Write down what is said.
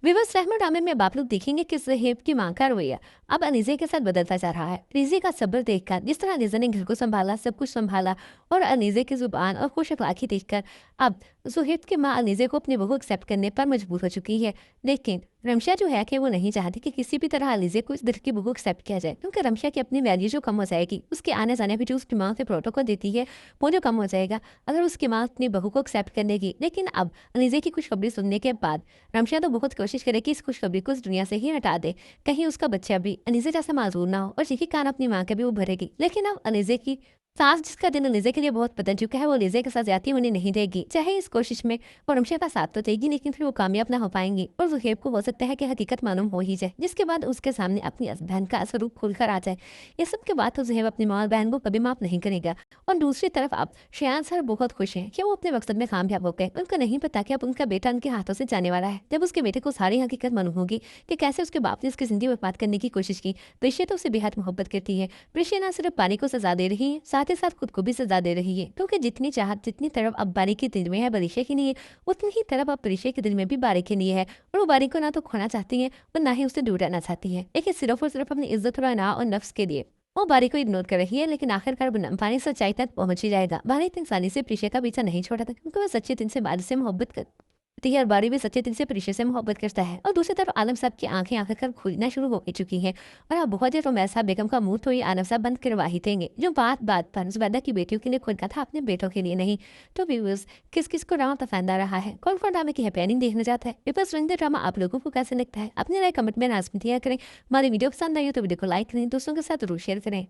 विवश रहमा ड्रामे में अब आप लोग देखेंगे कि सुहेब की मां का रवैया अब अनीजे के साथ बदलता जा रहा है। रिजी का सब्र देखकर, जिस तरह अनीजा ने घर को संभाला, सब कुछ संभाला, और अनीजे की जुबान और खुश अखलाकी देखकर अब सुहेब की मां अनीजे को अपनी बहू एक्सेप्ट करने पर मजबूर हो चुकी है। लेकिन रमशा जो है कि वो नहीं चाहती कि किसी भी तरह अनीजे को इस दिल की बहू एक्सेप्ट किया जाए, क्योंकि रमशा की अपनी वैल्यू जो कम हो जाएगी, उसके आने जाने पर जो उसकी माँ से प्रोटोकॉल देती है वो जो कम हो जाएगा अगर उसकी माँ अपनी बहू को एक्सेप्ट करने की। लेकिन अब अनीजे की खुशखबरी सुनने के बाद रमशा तो बहुत कोशिश करे कि इस खुशखबरी को इस दुनिया से ही हटा दे, कहीं उसका बच्चा भी अनीजे जैसा माजूर ना हो और यही कान अपनी माँ के भी उभरेगी। लेकिन अब अनीजे की सास, जिसका दिन अनीजे के लिए बहुत बदल चुका है, वो अनीजे के साथ ज्यादती होने नहीं देगी। चाहे इस कोशिश में वो रमशा का साथ तो देगी, लेकिन फिर वो कामयाब ना हो पाएंगी और जुहेब को हो सकता है कि हकीकत मालूम हो ही जाए, जिसके बाद उसके सामने अपनी बहन का स्वरूप खुलकर आ जाए। ये सब के बाद तो जुहेब अपनी माँ और बहन को कभी माफ नहीं करेगा। और दूसरी तरफ अब शयान सर बहुत खुश हैं कि वो अपने मकसद में कामयाब हो गए। उनको नहीं पता कि अब उनका बेटा उनके हाथों से जाने वाला है। जब उसके बेटे को सारी हकीकत मालूम होगी कि कैसे उसके बाप ने उसकी जिंदगी बर्बाद करने की कोशिश की। प्रिशा तो उसे बेहद मोहब्बत करती है। प्रिशा ना सिर्फ बारी को सजा दे रही है, साथ ही साथ खुद को भी सजा दे रही है, क्योंकि जितनी चाहत, जितनी तरफ अब बारी के दिल में है बरीशा के लिए, उतनी ही तरफ अब प्रिशा के दिल में भी बारी के लिए है। और वो बारी को ना तो खोना चाहती है और ना ही उसे दूर रहना चाहती है, लेकिन सिर्फ और सिर्फ अपनी इज्जत और अना और नफ्स के लिए वो बारी को इग्नोर कर रही है। लेकिन आखिरकार पानी सच्चाई तक पहुंच ही जाएगा। बारी इतनी आसानी से प्रिशा का पीछा नहीं छोड़ा था, क्योंकि वह सच्चे दिल से बारी से मोहब्बत करती है और बारी भी सच्चे दिल से प्रिशा से मोहब्बत करता है। और दूसरी तरफ आलम साहब की आंखें आखिरकार खुलना शुरू हो चुकी हैं और अब बहुत देर रोमैस साहब बेगम का मुंह तो ये आलम साहब बंद करवा ही देंगे, जो बात बात पर जुबैदा की बेटियों के लिए खुद का था, अपने बेटों के लिए नहीं। तो व्यूअर्स, किस किस को ड्रामा पसंद आ रहा है, कौन कौन ड्रामे की हैप्पी देखना चाहता है, व्यूअर्स रंग ड्रामा आप लोगों को कैसे लगता है, अपने राय कमेंट में लाजमी दिया करें। हमारी वीडियो पसंद आई हो तो वीडियो को लाइक करें, दोस्तों के साथ जरूर शेयर करें।